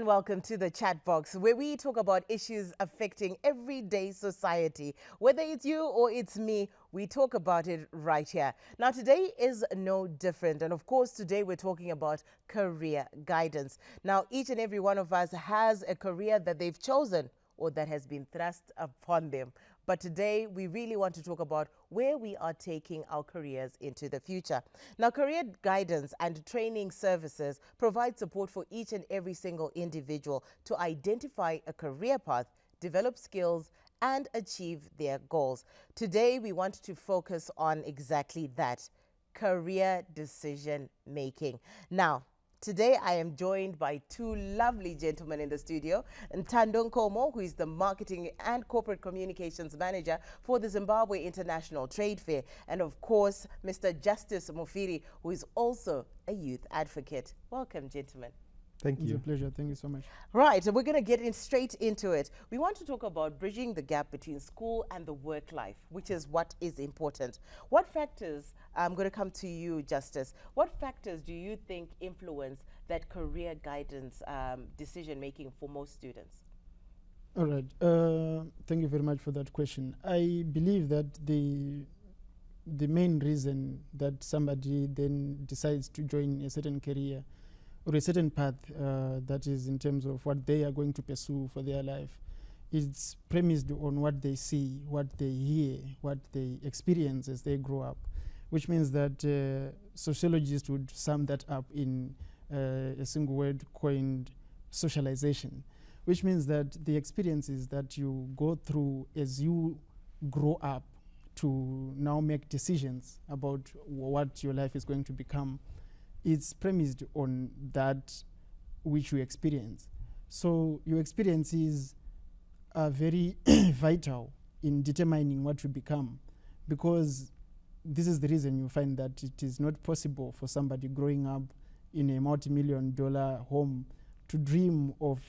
and welcome to the Chatbox, where we talk about issues affecting everyday society. Whether it's you or it's me, we talk about it right here. Now, today is no different. And of course, today we're talking about career guidance. Now, each and every one of us has a career that they've chosen or that has been thrust upon them. But today, we really want to talk about where we are taking our careers into the future. Now, career guidance and training services provide support for each and every single individual to identify a career path, develop skills, and achieve their goals. Today, we want to focus on exactly that, career decision making. Now, today, I am joined by two lovely gentlemen in the studio. Ntando Nkomo, who is the Marketing and Corporate Communications Manager for the Zimbabwe International Trade Fair. And of course, Mr. Justice Mufiri, who is also a youth advocate. Welcome, gentlemen. Thank you. It's a pleasure. Thank you so much. Right, so we're going to get straight into it. We want to talk about bridging the gap between school and the work life, which is what is important. What factors, I'm going to come to you, Justice, what factors do you think influence that career guidance decision making for most students? All right. Thank you very much for that question. I believe that the main reason that somebody then decides to join a certain career or a certain path that is in terms of what they are going to pursue for their life is premised on what they see, what they hear, what they experience as they grow up, which means that sociologists would sum that up in a single word coined socialization, which means that the experiences that you go through as you grow up to now make decisions about what your life is going to become, it's premised on that which you experience. So your experiences are very vital in determining what you become, because this is the reason you find that it is not possible for somebody growing up in a multi-million-dollar home to dream of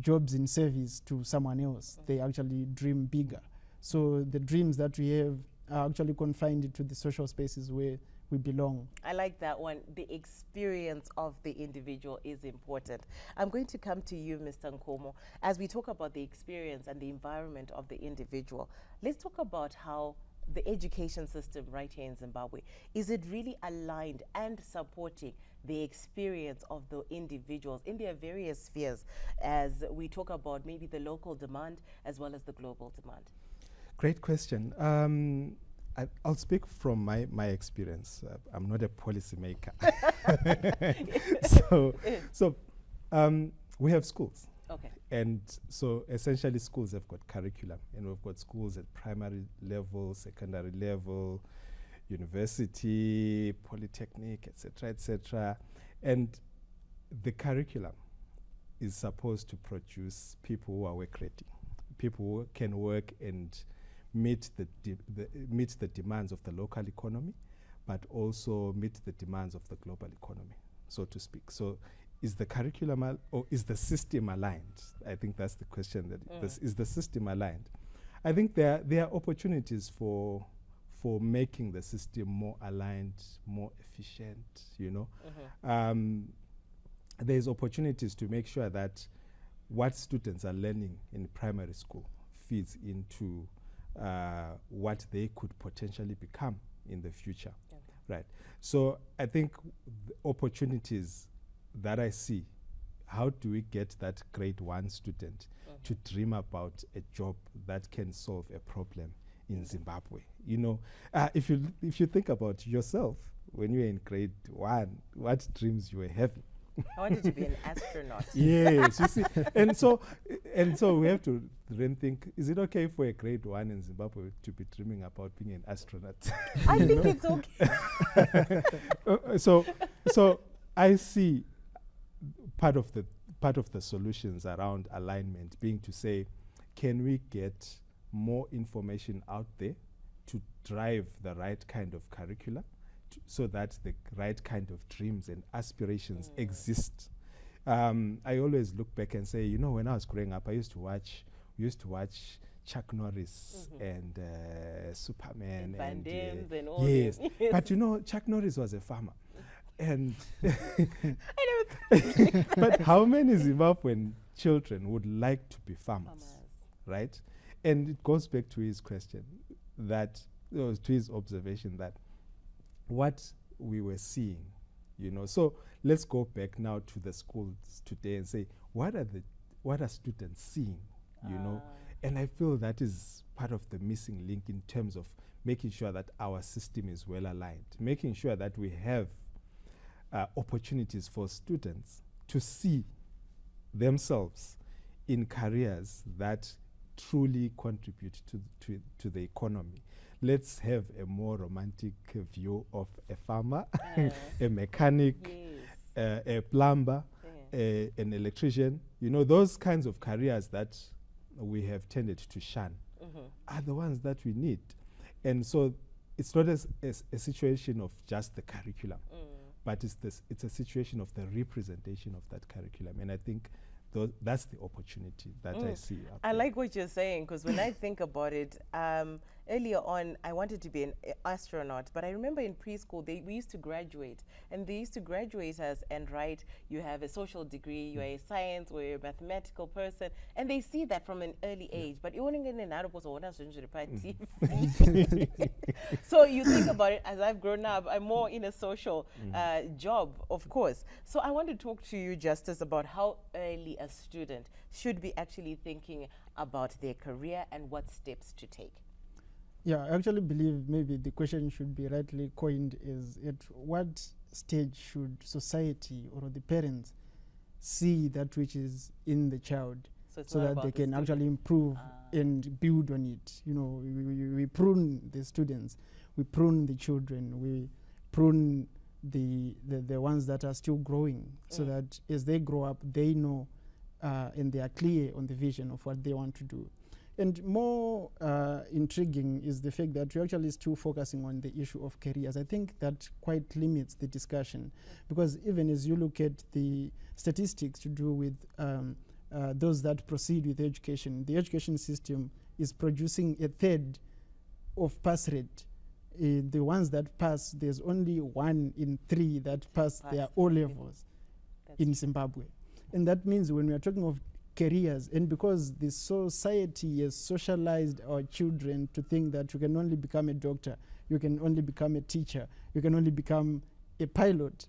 jobs in service to someone else. They actually dream bigger. So the dreams that we have are actually confined to the social spaces where we belong. I like that one. The experience of the individual is important. I'm going to come to you, Mr. Nkomo. As we talk about the experience and the environment of the individual, let's talk about how the education system right here in Zimbabwe, is it really aligned and supporting the experience of the individuals in their various spheres as we talk about maybe the local demand as well as the global demand? Great question. I'll speak from my experience. I'm not a policymaker. So we have schools. Okay. And so essentially schools have got curriculum, and we've got schools at primary level, secondary level, university, polytechnic, etc., etc. And the curriculum is supposed to produce people who are work ready, people who can work and meet the demands of the local economy, but also meet the demands of the global economy, so to speak. So is the curriculum or is the system aligned? I think that's the question. Is the system aligned? I think there are opportunities for making the system more aligned, more efficient, There's opportunities to make sure that what students are learning in primary school feeds into what they could potentially become in the future, right? So I think the opportunities that I see, how do we get that grade 1 student to dream about a job that can solve a problem in Zimbabwe? If you think about yourself when you were in grade 1, what dreams you were having? I wanted to be an astronaut. Yes, you see, and so we have to then think: is it okay for a grade 1 in Zimbabwe to be dreaming about being an astronaut? I think it's okay. So I see part of the solutions around alignment being to say, can we get more information out there to drive the right kind of curricula, so that the right kind of dreams and aspirations exist. I always look back and say, when I was growing up, we used to watch Chuck Norris and Superman and all yes. them. But Chuck Norris was a farmer. And I never But how many Zimbabwean children would like to be farmers, right? And it goes back to his question, that to his observation, that what we were seeing, So let's go back now to the schools today and say, what are students seeing, And I feel that is part of the missing link in terms of making sure that our system is well aligned, making sure that we have opportunities for students to see themselves in careers that truly contribute to the economy. Let's have a more romantic view of a farmer, a mechanic, a plumber, an electrician. Those kinds of careers that we have tended to shun are the ones that we need. And so it's not a situation of just the curriculum, but it's a situation of the representation of that curriculum. And I think that's the opportunity that I see. I like what you're saying, because when I think about it, earlier on, I wanted to be an astronaut, but I remember in preschool, we used to graduate, and they used to graduate us and write, you have a social degree, you are a science or a mathematical person, and they see that from an early age. But you only get an So you think about it, as I've grown up, I'm more in a social job, of course. So I want to talk to you, Justice, about how early a student should be actually thinking about their career and what steps to take. Yeah, I actually believe maybe the question should be rightly coined is, at what stage should society or the parents see that which is in the child, so that they can actually improve and build on it. We prune the students, we prune the children, we prune the ones that are still growing, so that as they grow up, they know and they are clear on the vision of what they want to do. And more intriguing is the fact that we're actually still focusing on the issue of careers. I think that quite limits the discussion, because even as you look at the statistics to do with those that proceed with education, the education system is producing a third of pass rate. The ones that pass, there's only 1 in 3 that pass their O levels in Zimbabwe. And that means when we are talking of careers, and because the society has socialized our children to think that you can only become a doctor, you can only become a teacher, you can only become a pilot,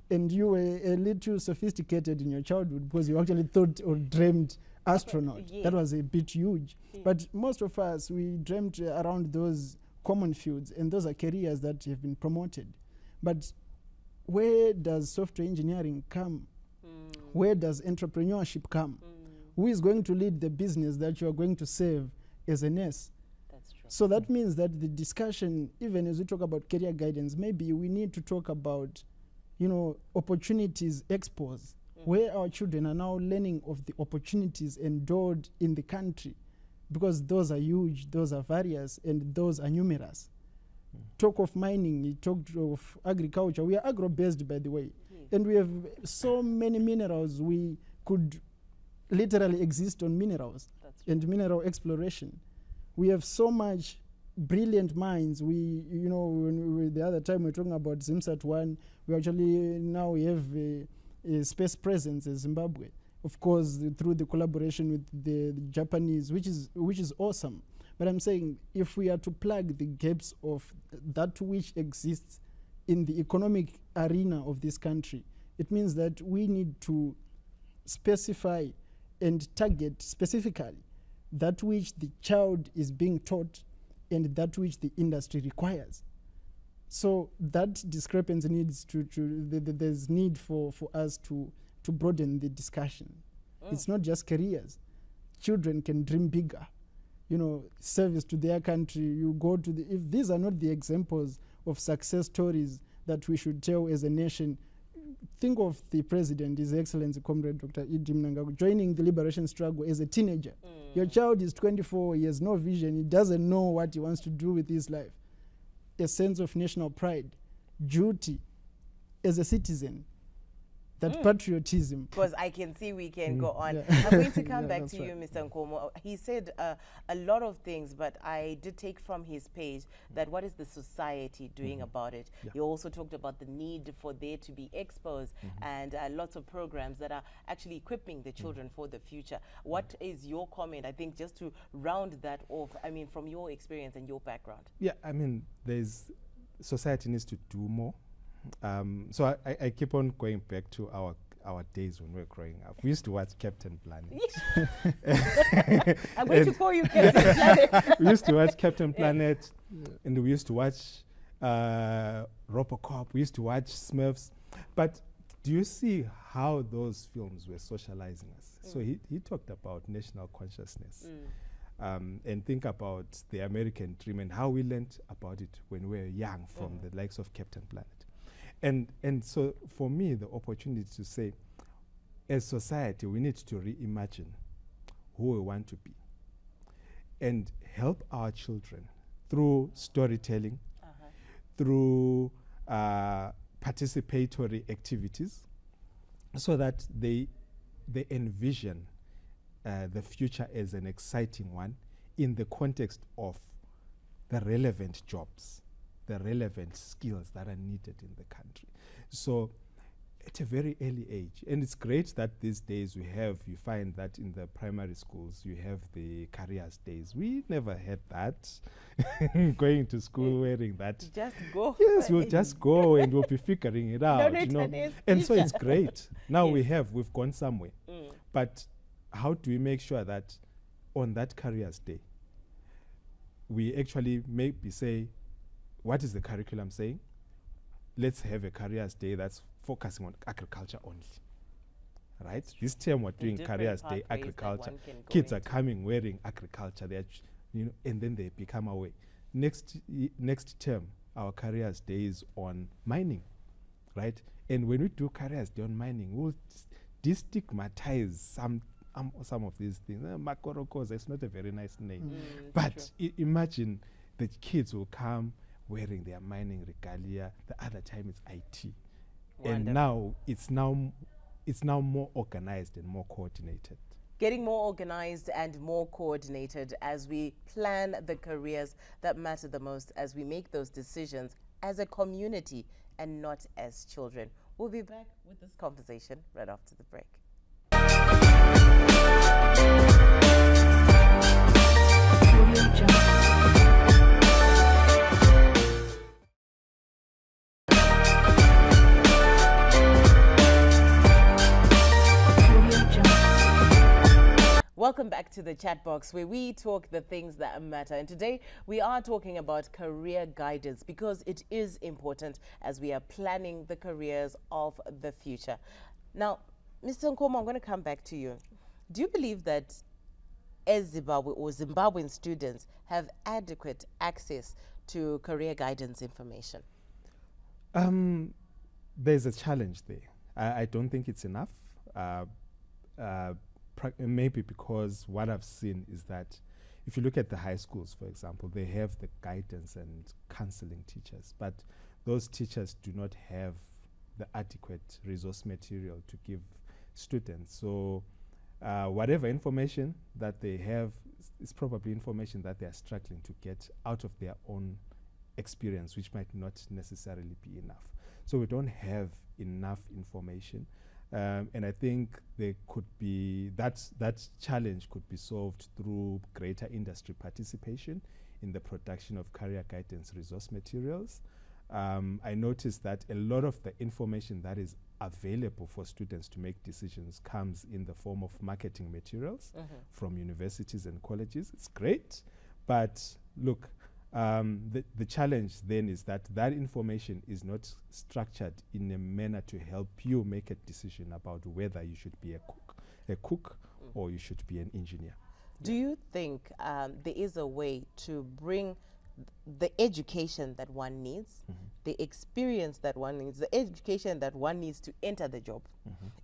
and you were a little sophisticated in your childhood because you actually thought or dreamed astronaut. That was a bit huge. But most of us, we dreamt around those common fields, and those are careers that have been promoted. But where does software engineering come? Where does entrepreneurship come? Who is going to lead the business that you are going to serve as a nurse? That's true. So that means that the discussion, even as we talk about career guidance, maybe we need to talk about, opportunities expos, where our children are now learning of the opportunities endowed in the country, because those are huge, those are various, and those are numerous. Talk of mining, you talked of agriculture. We are agro-based, by the way. And we have so many minerals, we could literally exist on minerals and mineral exploration. We have so much brilliant minds. The other time we were talking about ZimSat-1, we actually now we have a space presence in Zimbabwe. Of course, through the collaboration with the Japanese, which is awesome. But I'm saying, if we are to plug the gaps of that which exists in the economic arena of this country, it means that we need to specify and target specifically that which the child is being taught and that which the industry requires. So that discrepancy needs there's need for us to broaden the discussion. It's not just careers. Children can dream bigger. Service to their country. You go to if these are not the examples of success stories that we should tell as a nation, think of the president, His Excellency Comrade Dr. Idi Mnangagwa, joining the liberation struggle as a teenager. Your child is 24, he has no vision, he doesn't know what he wants to do with his life. A sense of national pride, duty as a citizen, that patriotism. Because I can see we can go on. Yeah. I'm going to come Yeah, back that's to you, right. Mr. Nkomo. He said a lot of things, but I did take from his page that what is the society doing about it? Yeah. He also talked about the need for there to be expos and lots of programs that are actually equipping the children for the future. What is your comment, I think, just to round that off, I mean, from your experience and your background? Yeah, I mean, society needs to do more. So I keep on going back to our days when we were growing up. We used to watch Captain Planet. I'm going to call you Captain Planet. We used to watch Captain Planet, and we used to watch Robocop. We used to watch Smurfs. But do you see how those films were socializing us? So he talked about national consciousness. And think about the American dream and how we learned about it when we were young from the likes of Captain Planet. And so for me, the opportunity to say, as society, we need to reimagine who we want to be and help our children through storytelling, through participatory activities, so that they envision the future as an exciting one in the context of the relevant jobs, the relevant skills that are needed in the country. So at a very early age, and it's great that these days you find that in the primary schools you have the careers days. We never had that. Going to school wearing that. Just go. Yes, we'll just go and we'll be figuring it out. You know? And so it's great. Now we've gone somewhere. But how do we make sure that on that careers day, we actually maybe say, what is the curriculum saying? Let's have a careers day that's focusing on agriculture only. Right? This term we're doing careers day, agriculture. Kids are coming wearing agriculture. They're, and then they become aware. Next term, our careers day is on mining. Right? And when we do careers day on mining, we'll destigmatize some of these things. Makorokoza, it's not a very nice name. But imagine the kids will come wearing their mining regalia. The other time it's IT. Wonderful. And now it's now more organized and more coordinated. Getting more organized and more coordinated as we plan the careers that matter the most, as we make those decisions as a community and not as children. We'll be back with this conversation right after the break. Welcome back to the chat box, where we talk the things that matter. And today we are talking about career guidance, because it is important as we are planning the careers of the future. Now, Mr. Nkomo, I'm going to come back to you. Do you believe that as Zimbabwe or Zimbabwean students have adequate access to career guidance information? There's a challenge there. I don't think it's enough. Maybe because what I've seen is that if you look at the high schools, for example, they have the guidance and counseling teachers, but those teachers do not have the adequate resource material to give students. So whatever information that they have is probably information that they are struggling to get out of their own experience, which might not necessarily be enough. So we don't have enough information. And I think there could be that challenge could be solved through greater industry participation in the production of career guidance resource materials. I noticed that a lot of the information that is available for students to make decisions comes in the form of marketing materials from universities and colleges. It's great, but look, the challenge then is that information is not structured in a manner to help you make a decision about whether you should be a cook or you should be an engineer. Do you think there is a way to bring the education that one needs, the experience that one needs, the education that one needs to enter the job,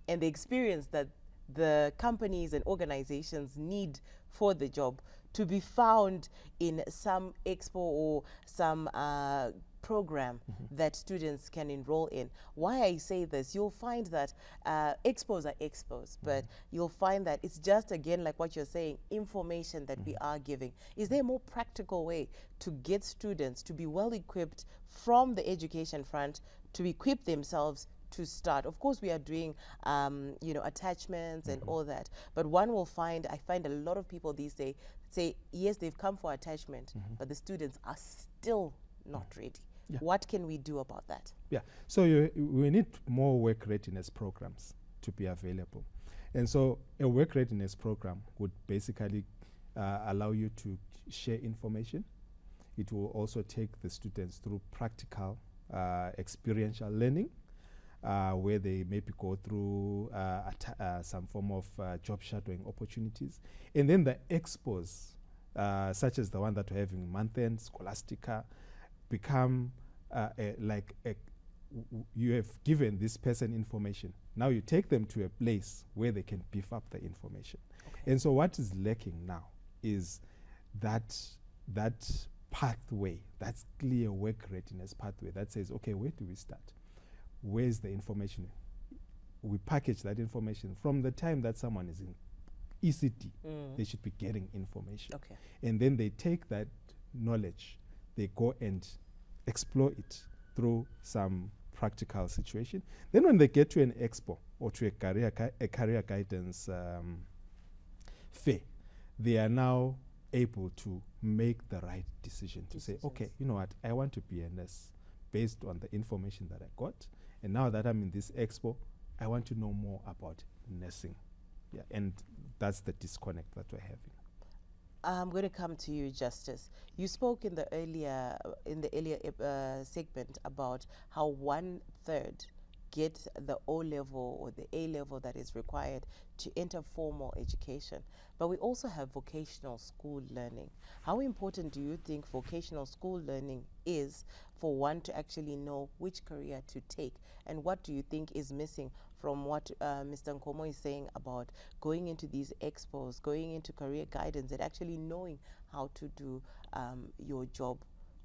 and the experience that the companies and organizations need for the job to be found in some expo or some program that students can enroll in. Why I say this, you'll find that expos are expos, but you'll find that it's just, again, like what you're saying, information that we are giving. Is there a more practical way to get students to be well equipped from the education front to equip themselves to start? Of course, we are doing, you know, attachments and all that, but one will find, I find a lot of people these days say, yes, they've come for attachment, but the students are still not ready. Yeah. What can we do about that? Yeah, so we need more work readiness programs to be available. And so a work readiness program would basically allow you to share information. It will also take the students through practical experiential learning, where they maybe go through some form of job shadowing opportunities. And then the expos, such as the one that we're having, Month-End, Scholastica, become you have given this person information. Now you take them to a place where they can beef up the information. Okay. And so what is lacking now is that pathway, that's clear work readiness pathway that says, okay, where do we start? Where's the information? We package that information from the time that someone is in ECT. They should be getting information. Okay. And then they take that knowledge, they go and explore it through some practical situation. Then when they get to an expo or to a career guidance fair, they are now able to make the right decision to say, okay, you know what, I want to be a nurse based on the information that I got. And now that I'm in this expo, I want to know more about nursing. Yeah, and that's the disconnect that we're having. I'm going to come to you, Justice. You spoke in the earlier segment about how 1/3 get the O level or the A level that is required to enter formal education. But we also have vocational school learning. How important do you think vocational school learning is for one to actually know which career to take? And what do you think is missing from what Mr. Nkomo is saying about going into these expos, going into career guidance, and actually knowing how to do your job?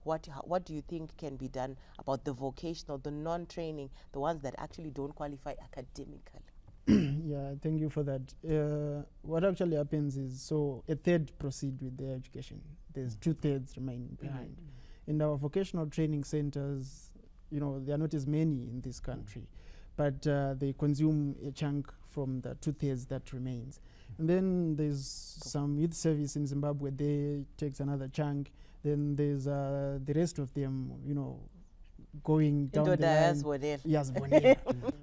What do you think can be done about the vocational, the non-training, the ones that actually don't qualify academically? Yeah, thank you for that. What actually happens is, so a third proceed with their education. There's 2/3 remaining behind. In our vocational training centers, you know, there are not as many in this country, but they consume a chunk from the 2/3 that remains. And then there's some youth service in Zimbabwe, they takes another chunk. Then there's the rest of them, you know, going down the line. Yes,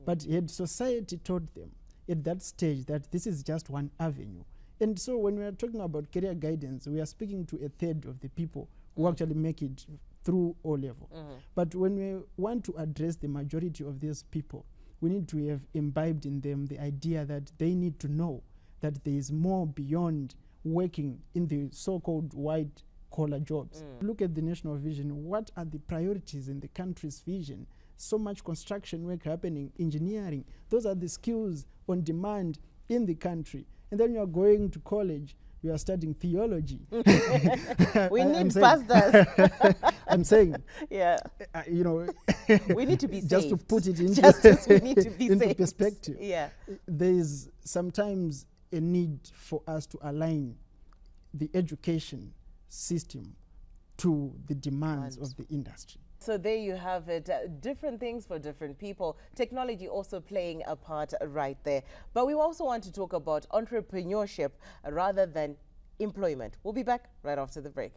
but had society taught them at that stage that this is just one avenue. And so when we are talking about career guidance, we are speaking to a third of the people who actually make it through O level. But when we want to address the majority of these people, we need to have imbibed in them the idea that they need to know that there is more beyond working in the so-called white collar jobs. Look at the national vision. What are the priorities in the country's vision? So much construction work happening, engineering. Those are the skills on demand in the country. And then you are going to college, you are studying theology. We need pastors. I'm saying, yeah, you know, we need to be just saved. to put it into, we need to be into saved. perspective. Yeah, there is sometimes a need for us to align the education system to the demands of the industry. So there you have it, different things for different people. Technology also playing a part right there. But we also want to talk about entrepreneurship rather than employment. We'll be back right after the break.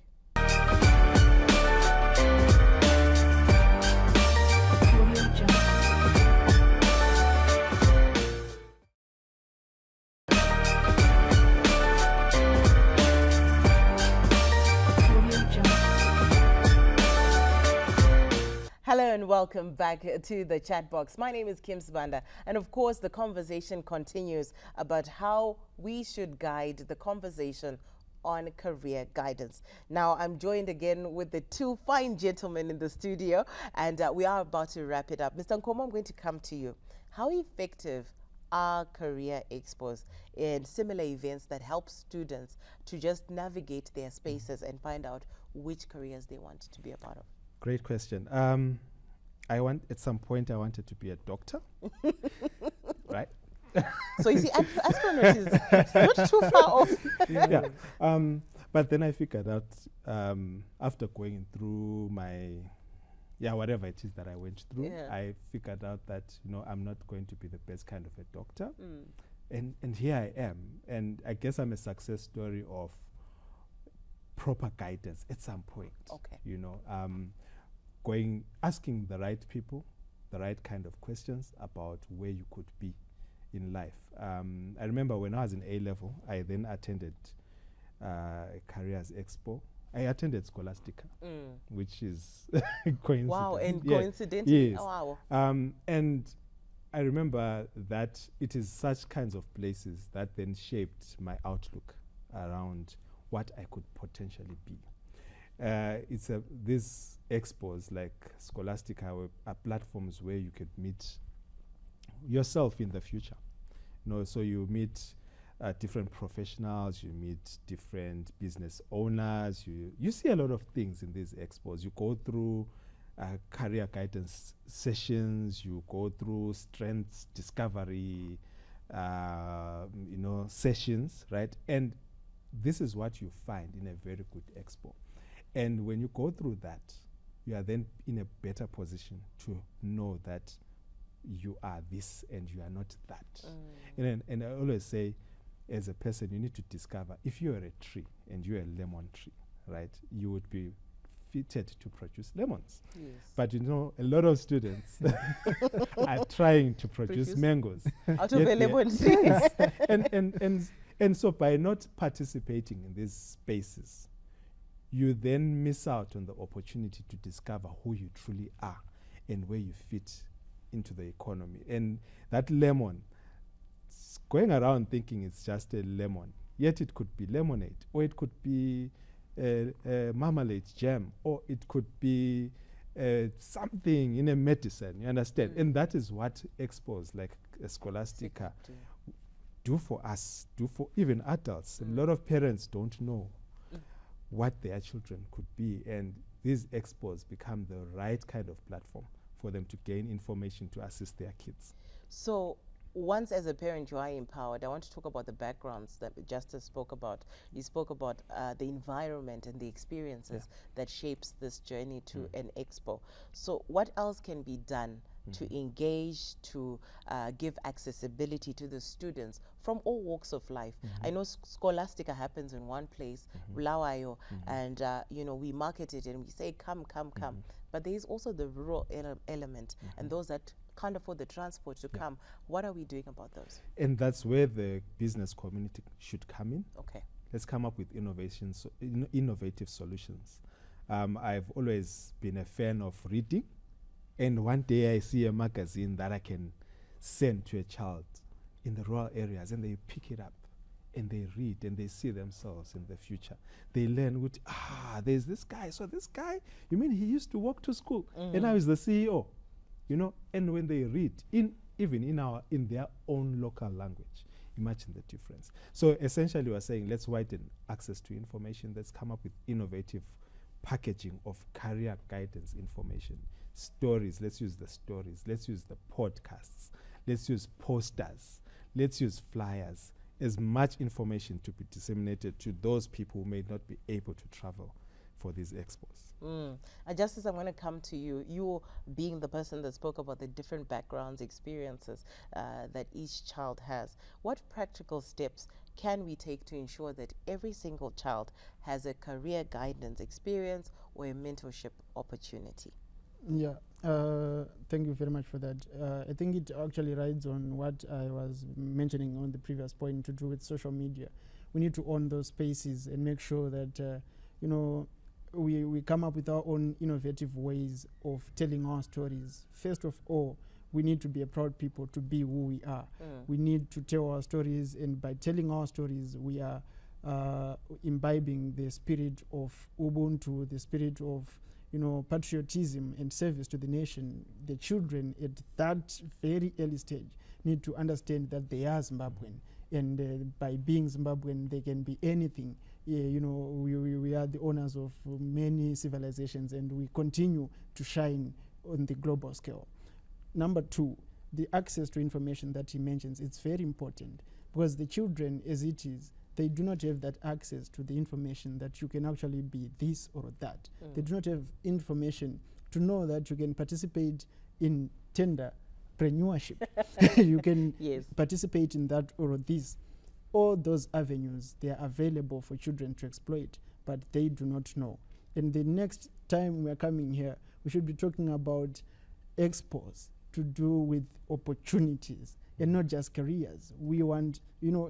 Hello and welcome back to the chat box. My name is Kim Sibanda, and of course the conversation continues about how we should guide the conversation on career guidance. Now I'm joined again with the two fine gentlemen in the studio, and we are about to wrap it up. Mr. Nkomo, I'm going to come to you. How effective are career expos and similar events that help students to just navigate their spaces and find out which careers they want to be a part of? Great question. At some point I wanted to be a doctor, right? So you see, astronaut is not too far off. Yeah. But then I figured out after going through whatever it is that I went through, Yeah. I figured out that I'm not going to be the best kind of a doctor, and here I am, and I guess I'm a success story of proper guidance at some point. Okay. Asking the right people the right kind of questions about where you could be in life. I remember when I was in A level, I then attended a careers expo. I attended Scholastica, which is coincidence. Wow, and Yeah. coincidentally, Yes. oh, wow. And I remember that it is such kinds of places that then shaped my outlook around what I could potentially be. These expos like Scholastica are platforms where you could meet yourself in the future. So you meet different professionals, you meet different business owners, you see a lot of things in these expos. You go through career guidance sessions, you go through strengths discovery sessions, right? And this is what you find in a very good expo. And when you go through that, you are then in a better position to know that you are this and you are not that. And I always say, as a person, you need to discover, if you are a tree and you're a lemon tree, right, you would be fitted to produce lemons. Yes. But a lot of students are trying to produce mangoes. Out of a lemon tree. Yes. And so by not participating in these spaces, you then miss out on the opportunity to discover who you truly are and where you fit into the economy. And that lemon, going around thinking it's just a lemon, yet it could be lemonade, or it could be marmalade jam, or it could be something in a medicine, you understand? And that is what expos like Scholastica do for us, do for even adults. And a lot of parents don't know what their children could be, and these expos become the right kind of platform for them to gain information to assist their kids. So once as a parent you are empowered, I want to talk about the backgrounds that Justice spoke about. You spoke about the environment and the experiences that shapes this journey to an expo. So what else can be done to engage, to give accessibility to the students from all walks of life? I know Scholastica happens in one place, Bulawayo, and we market it and we say come. But there is also the rural element and those that can't afford the transport to come. What are we doing about those? And that's where the business community should come in. Okay. Let's come up with innovative solutions. I've always been a fan of reading, and one day I see a magazine that I can send to a child in the rural areas, and they pick it up and they read and they see themselves in the future. They learn there's this guy. So this guy, you mean he used to walk to school and now he's the CEO, and when they read in their own local language, imagine the difference. So essentially we're saying, let's widen access to information. Let's come up with innovative packaging of career guidance information. Stories, let's use the stories. Let's use the podcasts. Let's use posters. Let's use flyers. As much information to be disseminated to those people who may not be able to travel for these expos. Justice, I'm going to come to you. You being the person that spoke about the different backgrounds, experiences that each child has. What practical steps can we take to ensure that every single child has a career guidance experience or a mentorship opportunity? Yeah, thank you very much for that. I think it actually rides on what I was mentioning on the previous point to do with social media. We need to own those spaces and make sure that, we come up with our own innovative ways of telling our stories. First of all, we need to be a proud people to be who we are. We need to tell our stories, and by telling our stories, we are imbibing the spirit of Ubuntu, the spirit of patriotism and service to the nation. The children at that very early stage need to understand that they are Zimbabwean and by being Zimbabwean, they can be anything. We are the owners of many civilizations, and we continue to shine on the global scale. Number two, the access to information that he mentions, it's very important, because the children, as it is, they do not have that access to the information that you can actually be this or that. They do not have information to know that you can participate in tenderpreneurship. You can participate in that or this. All those avenues, they are available for children to exploit, but they do not know. And the next time we are coming here, we should be talking about expos to do with opportunities and not just careers. We want,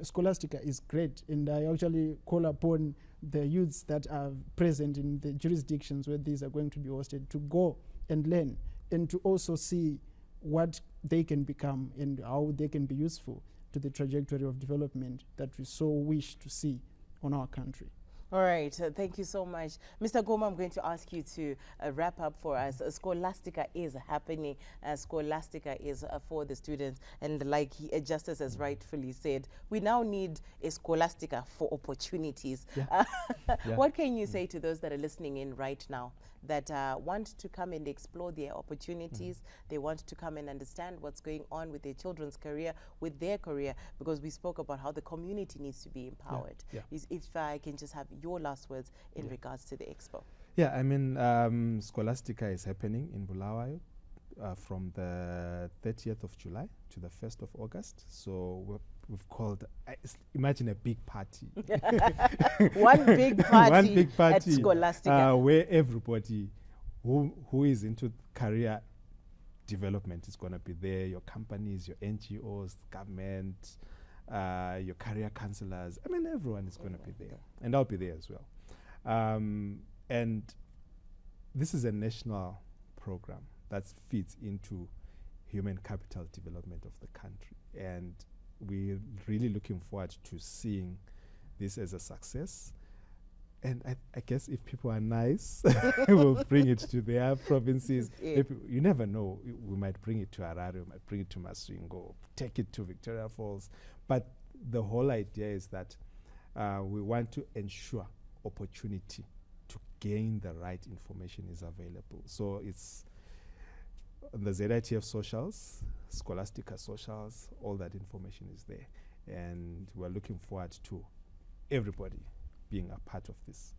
Scholastica is great, and I actually call upon the youths that are present in the jurisdictions where these are going to be hosted to go and learn, and to also see what they can become and how they can be useful to the trajectory of development that we so wish to see on our country. All right, thank you so much. Mr. Goma, I'm going to ask you to wrap up for us. Scholastica is happening. Scholastica is for the students. And like Justice has rightfully said, we now need a Scholastica for opportunities. Yeah. What can you say to those that are listening in right now that want to come and explore their opportunities? They want to come and understand what's going on with their children's career, with their career, because we spoke about how the community needs to be empowered. If I can just have your last words in regards to the expo. Yeah, I mean, Scholastica is happening in Bulawayo from the 30th of July to the 1st of August. So we've called, imagine a big party. One big party, One big party at Scholastica. where everybody who is into career development is going to be there. Your companies, your NGOs, government, your career counselors. I mean, everyone is going to be there. And I'll be there as well. And this is a national program that fits into human capital development of the country. And we're really looking forward to seeing this as a success. And I guess if people are nice, we'll bring it to their provinces. You never know. We might bring it to Harare, we might bring it to Masvingo, take it to Victoria Falls. But the whole idea is that we want to ensure opportunity to gain the right information is available. So it's on the ZITF socials, Scholastica socials, all that information is there. And we're looking forward to everybody being a part of this.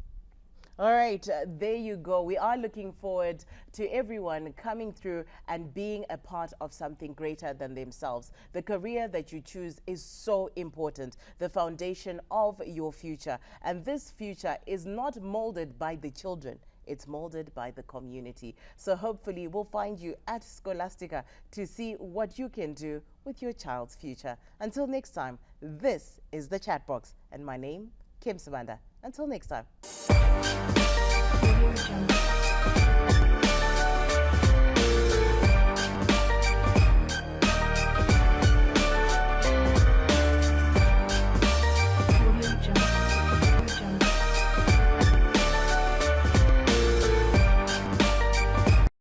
All right, there you go. We are looking forward to everyone coming through and being a part of something greater than themselves. The career that you choose is so important, the foundation of your future. And this future is not molded by the children. It's molded by the community. So hopefully we'll find you at Scholastica to see what you can do with your child's future. Until next time, this is the Chatbox, and my name, Kim Sabanda. Until next time.